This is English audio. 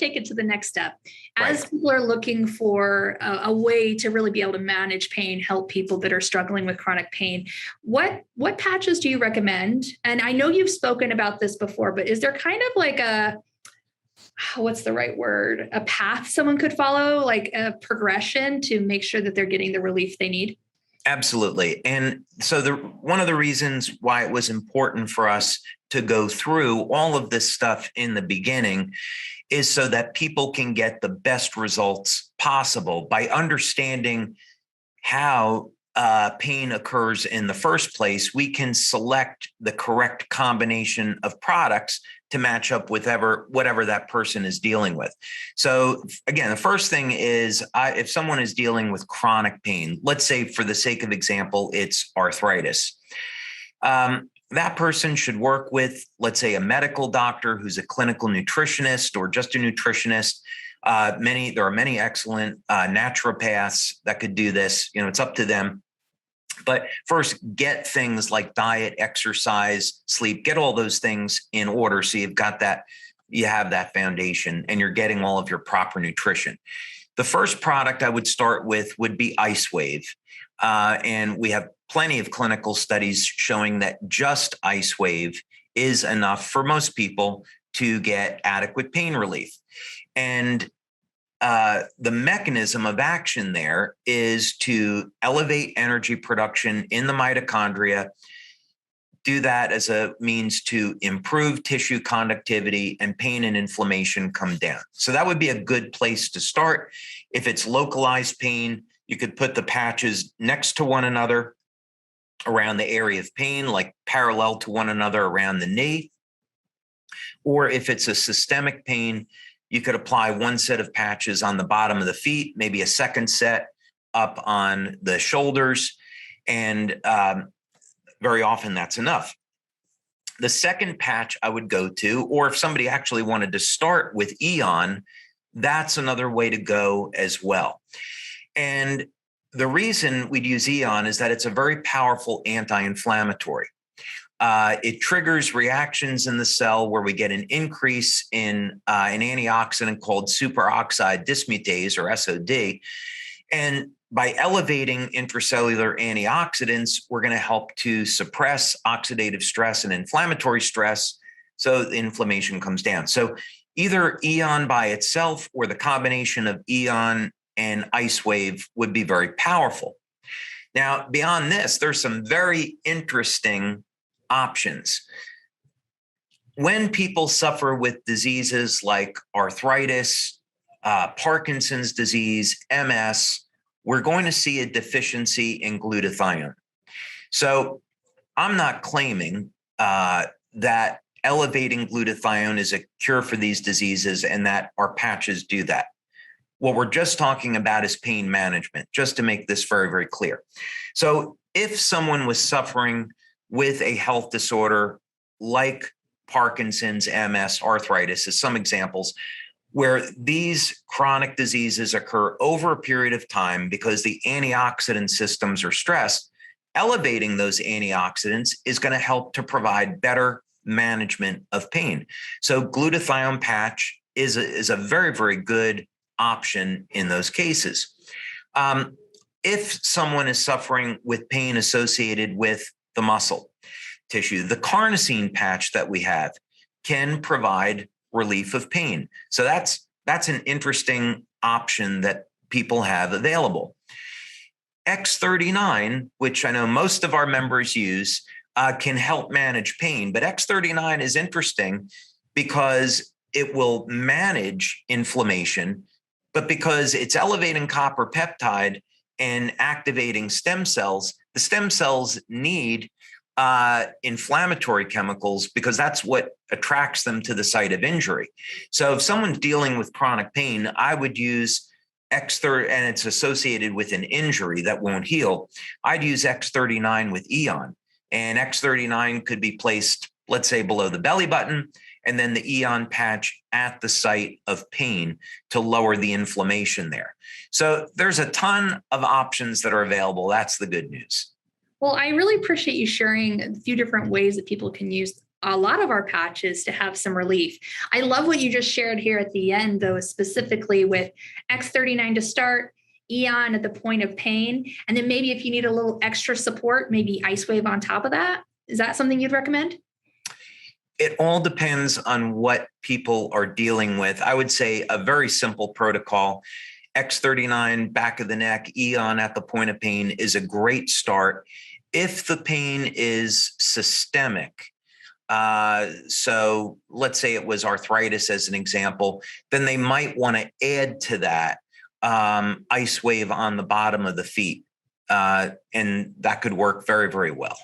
take it to the next step. As Right. people are looking for a way to really be able to manage pain, help people that are struggling with chronic pain, what patches do you recommend? And I know you've spoken about this before, but is there kind of like a what's the right word? A path someone could follow, like a progression to make sure that they're getting the relief they need? Absolutely. And so one of the reasons why it was important for us to go through all of this stuff in the beginning is so that people can get the best results possible by understanding how pain occurs in the first place. We can select the correct combination of products to match up with whatever that person is dealing with. So again, the first thing is if someone is dealing with chronic pain, let's say for the sake of example, it's arthritis. That person should work with, let's say, a medical doctor who's a clinical nutritionist or just a nutritionist. There are many excellent naturopaths that could do this. It's up to them. But first, get things like diet, exercise, sleep, get all those things in order. So you have that foundation and you're getting all of your proper nutrition. The first product I would start with would be IceWave. And we have plenty of clinical studies showing that just IceWave is enough for most people to get adequate pain relief. And the mechanism of action there is to elevate energy production in the mitochondria, do that as a means to improve tissue conductivity, and pain and inflammation come down. So that would be a good place to start. If it's localized pain, you could put the patches next to one another around the area of pain, like parallel to one another around the knee. Or if it's a systemic pain, you could apply one set of patches on the bottom of the feet, maybe a second set up on the shoulders, and very often that's enough. The second patch I would go to, or if somebody actually wanted to start with Aeon, that's another way to go as well. And the reason we'd use Aeon is that it's a very powerful anti-inflammatory. It triggers reactions in the cell where we get an increase in an antioxidant called superoxide dismutase, or SOD. And by elevating intracellular antioxidants, we're going to help to suppress oxidative stress and inflammatory stress, so the inflammation comes down. So either Aeon by itself or the combination of Aeon and IceWave would be very powerful. Now, beyond this, there's some very interesting options. When people suffer with diseases like arthritis, Parkinson's disease, MS, we're going to see a deficiency in glutathione. So I'm not claiming that elevating glutathione is a cure for these diseases and that our patches do that. What we're just talking about is pain management, just to make this very, very clear. So if someone was suffering with a health disorder like Parkinson's, MS, arthritis, as some examples, where these chronic diseases occur over a period of time because the antioxidant systems are stressed, elevating those antioxidants is going to help to provide better management of pain. So glutathione patch is a very, very good option in those cases. If someone is suffering with pain associated with the muscle tissue, the carnosine patch that we have can provide relief of pain. So that's an interesting option that people have available. X39, which I know most of our members use, can help manage pain, but X39 is interesting because it will manage inflammation, but because it's elevating copper peptide and activating stem cells, the stem cells need inflammatory chemicals because that's what attracts them to the site of injury. So if someone's dealing with chronic pain, I would use X30, and it's associated with an injury that won't heal. I'd use X39 with Aeon, and X39 could be placed, let's say, below the belly button, and then the Aeon patch at the site of pain to lower the inflammation there. So there's a ton of options that are available. That's the good news. Well, I really appreciate you sharing a few different ways that people can use a lot of our patches to have some relief. I love what you just shared here at the end, though, specifically with X39 to start, Eon at the point of pain, and then maybe if you need a little extra support, maybe Ice Wave on top of that. Is that something you'd recommend? It all depends on what people are dealing with. I would say a very simple protocol. X39, back of the neck, Eon at the point of pain is a great start. If the pain is systemic, so let's say it was arthritis as an example, then they might want to add to that Ice Wave on the bottom of the feet. And that could work very, very well.